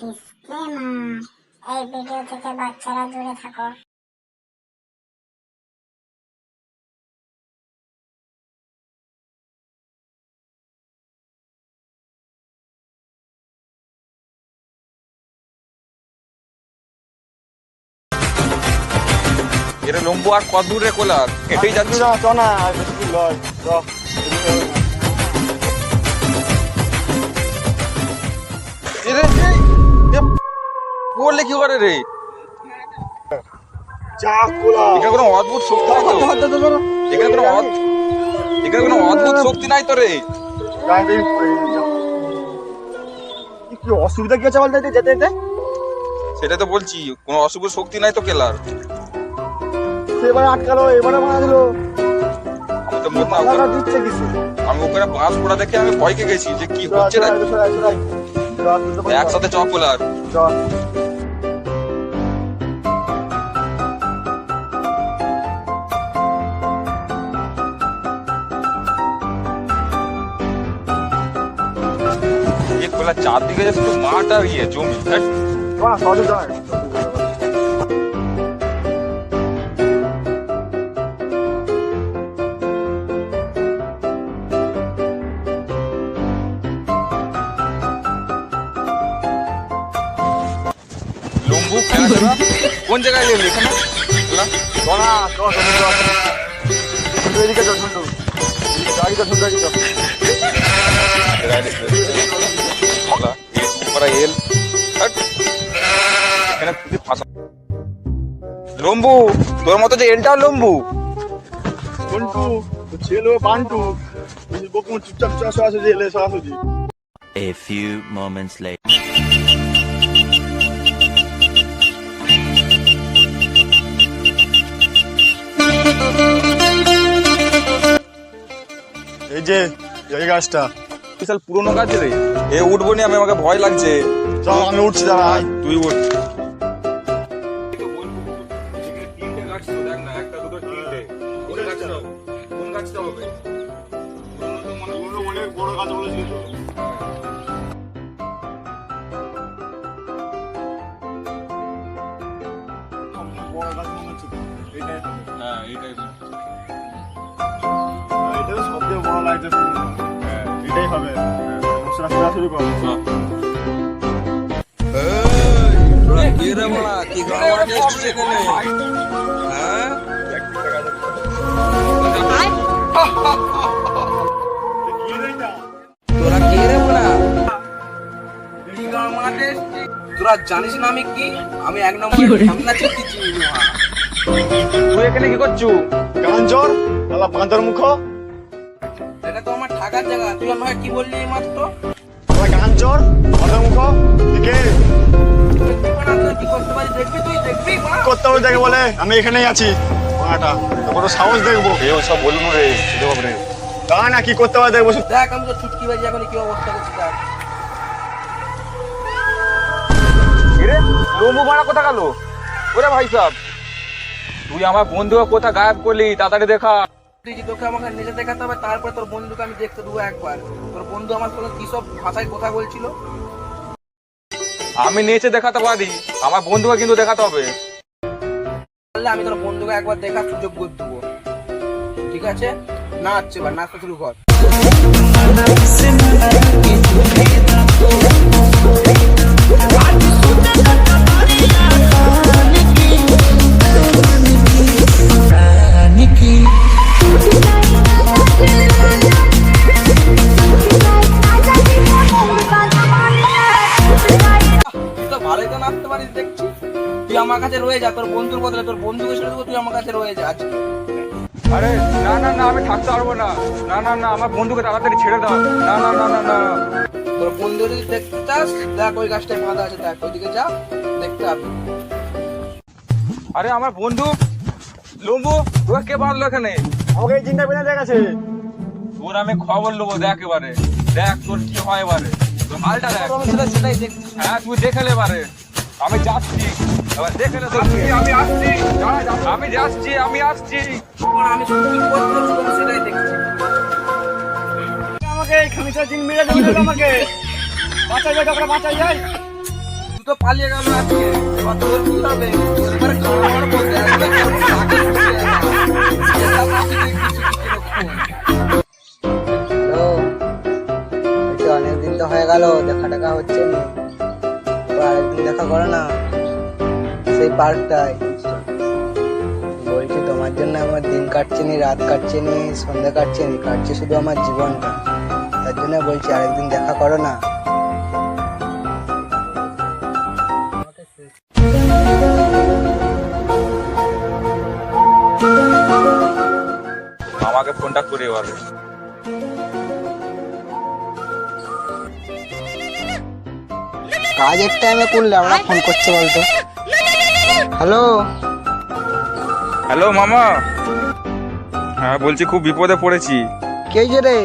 Disclaimer, এই video থেকে বাচ্চারা দূরে থাকো। এর লম্বু আর কত দূরে কোলার হেঁটেই যাচ্ছি। চ না বেশি লয় চ পড়লে কি করে রে? চা কোলা এখানে কোনো অদ্ভুত শক্তি নাই তো? এখানে কোনো অদ্ভুত শক্তি নাই তো রে? কি অসুবিধা কি আছে বলতে যেতে যেতে? সেটা তো বলছি, কোনো অশুভ শক্তি নাই তো কেলার। সেবারে আটকালো, এবারে মারা দিল। আমি তো মনে মাথাটা দিচ্ছে কিছু। আমি ওখানে বাঁশ পড়া দেখে আমি ভয়কে গেছি যে কি হচ্ছে না। একসাথে চক কোলার। কোলার চারদিকে যে শুধু মাঠ আর ইয়ে জমি। লম্বু কোন জায়গায় এলি এখানে? লম্বু তোর মতো যে এলটাও লম্বু। বন্টু ছেলে বান্টু বকুন চুপচাপ চাষ আছে যে এলে সরাসরি। A few moments later. এই যে এই গাছটা বিশাল পুরোনো গাছ রে। এ উঠবো নি আমি, আমাকে ভয় লাগছে। চল আমি উঠছি, দাঁড়া তুই উঠ। বড় গাছ বলেছিল তো। বড় গাছ মনে হচ্ছে তো। এইটাই হবে। হ্যাঁ এইটাই। এটা তো সবচেয়ে বড় লাগছে। হ্যাঁ এটাই হবে। সরাসরি কর। তোরা কি রে বড়া, কি গাওয়া দেখছিস এখানে? হ্যাঁ তোরা কে রে বলা? তোরা জানিস না আমি কি? আমি এক নম্বর সামনে চিঠি তুই এখানে কি করছু? গাঞ্জর আলা বাঁদর মুখ। এটা তো আমার থাকার জায়গা। তুই আমাকে কি বললি মাত্র? আলা গাঞ্জর বাঁদর মুখ কে কি করতে পারি দেখবি, তুই দেখবি মা। করতে হবে দেখে বলে আমি এখানেই আছি। মাটা বড় সাহস দেখবো। এও সব বলবো রে, ছেলে বাবরে। দাঁড়া না কি করতে হবে দেখবো। দেখ আমি তো ছুটকি বাজি এখন কি অবস্থা করছি দেখ। রে লম্বু মারা কোথা গেল? ওরে ভাই সাহেব, তুই আমার বন্ধুকে কোথা গায়েব করলি? তাড়াতাড়ি দেখা। তুই যে তোকে আমাকে নিজে দেখাতে হবে, তারপরে তোর বন্ধুকে আমি দেখতে দেবো একবার। তোর বন্ধু আমার সঙ্গে কি সব ভাষায় কথা বলছিল। আমি নিচে দেখাতে পারি, আমার বন্ধুকে কিন্তু দেখাতে হবে। তাহলে আমি তোর বন্ধুকে একবার দেখার সুযোগ করে দেবো, ঠিক আছে? নাচ এবার, নাচতে শুরু কর। তুই তো ভালোই তো নাচতে পারিস দেখছি। তুই আমার কাছে রয়ে যা, তোর বন্ধুর বদলে তোর বন্ধুকে ছেড়ে দেবো, তুই আমার কাছে রয়ে যা আজকে। আরে না না না, আমি থাকতে পারবো না। না না না, আমার বন্ধুকে তাড়াতাড়ি ছেড়ে দাও। না না না না না। তোর বন্ধু যদি দেখতে চাস, দেখ ওই গাছটায় বাঁধা আছে, দেখ ওইদিকে যা, দেখতে পাবি। আরে আমার বন্ধু লম্বু, তোকে কে বাঁধলো এখানে? আমাকে এই চিন্তা বেঁধে দেখাচ্ছে। তোর আমি খবর নেবো, দেখ এবারে, দেখ তোর কি হয় এবারে। তোর হালটা দেখ। সেটাই দেখছি। হ্যাঁ তুই দেখে নে এবারে। আমি যাচ্ছি, এবার দেখে নে তোর। আমি আসছি, আমি যাচ্ছি, আমি আসছি। আমি শুধু কি করতে পারছি, আমি সেটাই দেখছি। আমাকে খানিকটা দিন মেরে দেবে আমাকে। বাঁচা যায়, বাঁচা যায়। তুই তো পালিয়ে গেল আজকে, এবার তোর কি হবে? এবার খাওয়ার বলতে একবার কেমন লাগে শুনতে একা। এটা ভাবছি তুই কিছু কিরকম। হ্যালো, বলছি অনেকদিন তো হয়ে গেল, দেখা টাকা হচ্ছে না, তো আরেকদিন দেখা করো না সেই পার্কটায়। বলছি তোমার জন্য আমার দিন কাটছে নি, রাত কাটছে নি, সন্ধ্যা কাটছে নি, কাটছে শুধু আমার জীবনটা। তার জন্য বলছি আরেকদিন দেখা করো না। মামাকে ফোনটা করে এবার। কাজের টাইমে করলে আমরা ফোন করছে বলতো। হ্যালো, হ্যালো মামা। হ্যাঁ বলছি খুব বিপদে পড়েছি। কে যে রে?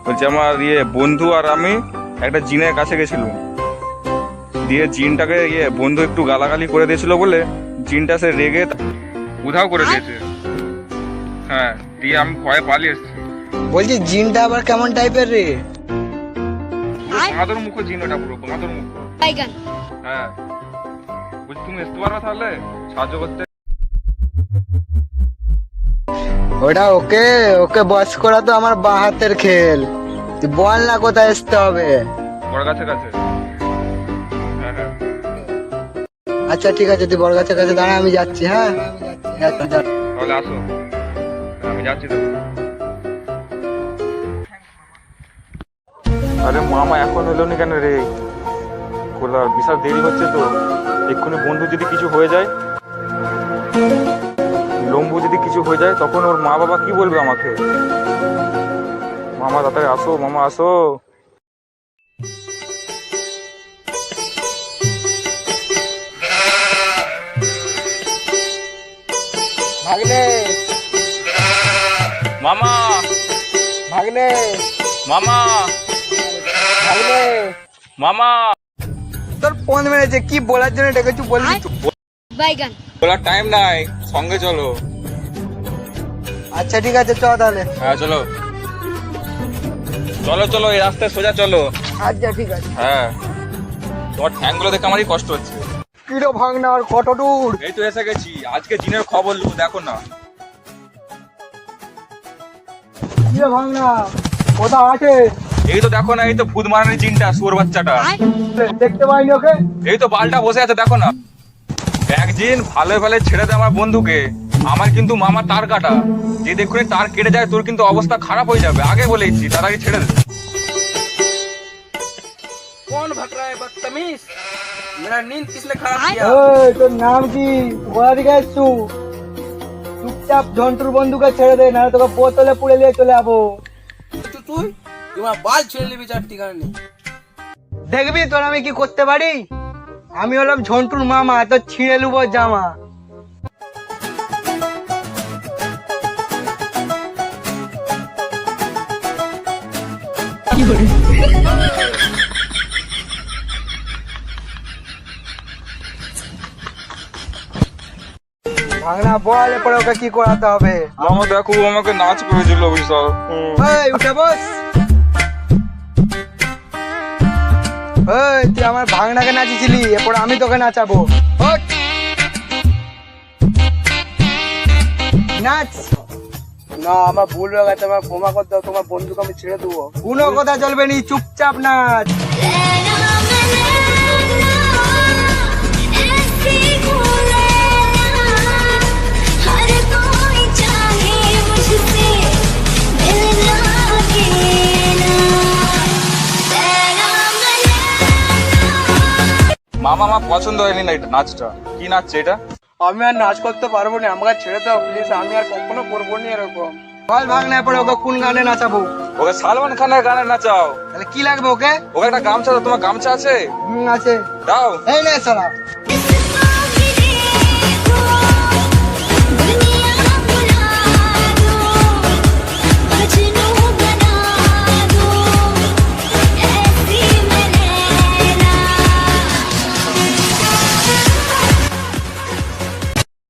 বলছি আমার বন্ধু আর আমি একটা জিনের কাছে গেছিলাম, দিয়ে জিনটাকে বন্ধু একটু গালাগালি করে দিয়েছিল বলে জিনটা সে রেগে উধাও করে দিয়েছে। হ্যাঁ, দিয়ে আমি ভয়ে পালিয়ে এসেছি। বলছি জিনটা আবার কেমন টাইপের রে? পুরো বাঁদর মুখো জিন, ওটা পুরো বাঁদর মুখ। হ্যাঁ, বলছি তুমি আসতে পারবে তাহলে সাহায্য করতে? ওটা ওকে ওকে বস করা তো আমার বাঁ হাতের খেল। তুই বল না কোথায় আসতে হবে। বড় গাছের কাছে। হ্যাঁ হ্যাঁ, আচ্ছা ঠিক আছে, তুই বড় গাছের কাছে দাঁড়া, আমি যাচ্ছি। হ্যাঁ যাচ্ছি, দাঁড়া। তাহলে আসো, আমি যাচ্ছি তো। আরে মামা এখন হলো নি কেন রে? কোলার বিশাল দেরি হচ্ছে তো, এক্ষুনি বন্ধু যদি কিছু হয়ে যায়, লম্বু যদি কিছু হয়ে যায়, তখন ওর মা বাবা কি বলবে আমাকে? মামা তাড়াতাড়ি আসো, মামা আসো। ভাগনে, মামা, ভাগনে, মামা, ভাগনে। মামা। তোর ফোন মেরেছে, কি বলার জন্য ডেকেছু বলবি তো? বলার টাইম নাই, সঙ্গে চলো। আচ্ছা ঠিক আছে, চ তাহলে। হ্যাঁ চলো চলো চলো, এই রাস্তায় সোজা চলো। আচ্ছা ঠিক আছে। হ্যাঁ, তোমার ঠ্যাংগুলো দেখে আমারই কষ্ট হচ্ছে। কিলো ভাগনা, আর কত দূর? এই তো এসে গেছি। আজকে জিনের খবর নেবো, দেখো না। কিলো ভাগনা কোথাও আছে? এই তো দেখো না, এই তো ভূত মারানি জিনটা, শুয়োর বাচ্চাটা। দেখতে পাইনি ওকে। এই তো বালটা বসে আছে, দেখো না। একদিন ভালো ভালো ছেড়ে দে আমার বন্ধুকে, আমার কিন্তু মামা তার কাটা। যে দেখুনি তার কেটে যায়, তোর কিন্তু অবস্থা খারাপ হয়ে যাবে, আগে বলেছি। তার আগে ছেড়ে দে। कौन भग रहा है बदतमीज? मेरा नींद किसने खराब किया? এই তোর নাম কি? কোথা থেকে এসছু? চুপচাপ ঝন্টুর বন্ধুকে ছেড়ে দে, না তোকে বোতলে পুড়ে নিয়ে চলে যাবো। তুই তোমার বাল ছেড়ে নিবি চারটি কারণে। দেখবি তোর আমি কি করতে পারি। আমি হলাম ঝন্টুর মামা, তো ছিঁড়ে লুবো জামা। ভাগনা বল, এরপরে ওকে কি করাতে হবে? মামা দেখো, ও আমাকে নাচ করেছিল বিশাল। এই উঠে বস। এই তুই আমার ভাগনাকে নাচিছিলি, এরপর আমি তোকে নাচাবো। ওঠ। নাচ। না, আমার ভুল হয়ে গেছে, আমার ক্ষমা করে দাও, তোমার বন্ধুকে আমি ছেড়ে দেবো। কোনো কথা চলবে নি, চুপচাপ নাচ। মামা আমার পছন্দ হয়নি না এটা নাচটা। কি নাচছে এটা? আমি আর নাচ করতে পারবো না, আমাকে ছেড়ে দাও প্লিজ, আমি আর কখনো করবো না এরকম। বল ভাগনা, এরপরে ওকে কোন গানে নাচাবো? ওকে সালমান খানের গানে নাচাও। তাহলে কি লাগবে ওকে? ওকে একটা গামছা দাও, তোমার গামছা আছে? আছে। দাও। এই নে সালা।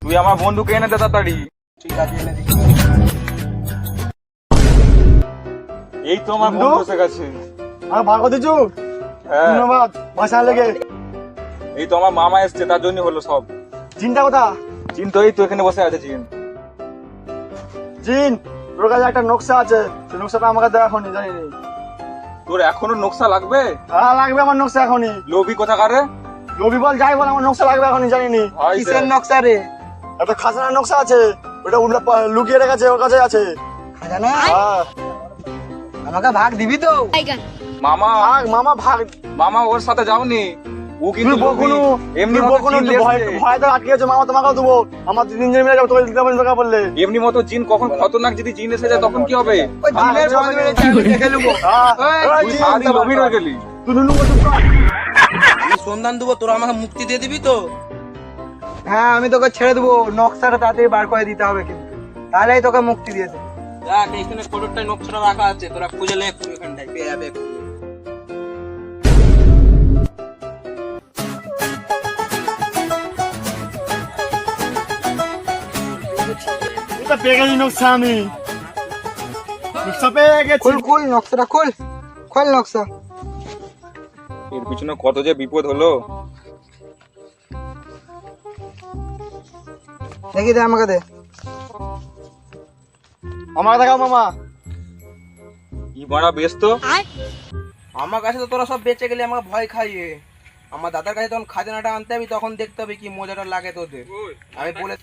তুই আমার বন্ধুকে এনে দে তাড়াতাড়ি। ঠিক আছে, এনে দিচ্ছি। এই তো আমার বন্ধু এসে গেছে। আর ভাগ দিছু? হ্যাঁ। ধন্যবাদ বাসা লেগে। এই তো আমার মামা এসছে, তার জন্য হলো সব। জিনটা কোথা? জিন তো এই তো এখানে বসে আছে জিন। জিন, তোর কাছে একটা নকশা আছে, সেই নকশাটা আমাকে দেখ এখনই, জানি নি। তোর এখনো নকশা লাগবে? হ্যাঁ লাগবে আমার নকশা এখনই। লোভি কোথাকার রে? রবি বল যাই বল, আমার নকশা লাগবে এখনই, জানি নি। ভাই কিসের দেখ। নকশা রে? একটা খাজানার নকশা আছে, ওটা লুকিয়ে রেখেছে, ওর কাছে আছে। খাজানা? হ্যাঁ আমাকে ভাগ দিবি তো? মামা ভাগ, মামা ভাগ। মামা ওর সাথে যাওনি, ও তুই কিন্তু বকুনু, লোভী। এমনি তুই মতো বকুনু, জিন তুই লেসছে। ভয়তে আটকে গেছে, মামা তোমাকেও দেবো। আমার তিনজন মিলে যাবো, তোকে দিতে পারবি দরকার পড়লে। এমনি মতো জিন কখন খতরনাক যদি জিন এসে যায় তখন কি হবে? ওই জিনের ভয় মেরেছে, আমি দেখে নেবো। হ্যাঁ, তুই সারাদিন লোভী রয়ে গেলি। তুই নুনু চুপ কর। আমি সন্ধান দেবো, তোরা আমাকে মুক্তি দিয়ে দিবি তো? হ্যাঁ আমি তোকে ছেড়ে দেবো, নকশাটা তাড়াতাড়ি বার করে দিতে হবে কিন্তু, তাহলেই তোকে মুক্তি দিয়ে দেবো। দেখ এইখানে কোটরটায় নকশাটা রাখা আছে, তোরা খুঁজে লে একটু, এখানটায় পেয়ে যাবে। এটা পেয়ে গেছি নকশা আমি। নকশা পেয়ে গেছি। খুল খুল নকশাটা খুল, খোল নকশা। এর পিছনে কত যে বিপদ হলো। দেখি দে আমাকে দে। আমাকে দেখাও মামা। ই মারা বেশ তো। আমার কাছে তো তোরা সব বেঁচে গেলে আমাকে ভয় খাইয়ে। আমার দাদার কাছে তখন খাজানাটা আনতে হবে, তখন দেখতে হবে কি মজাটা লাগে তোদের। আমি বলে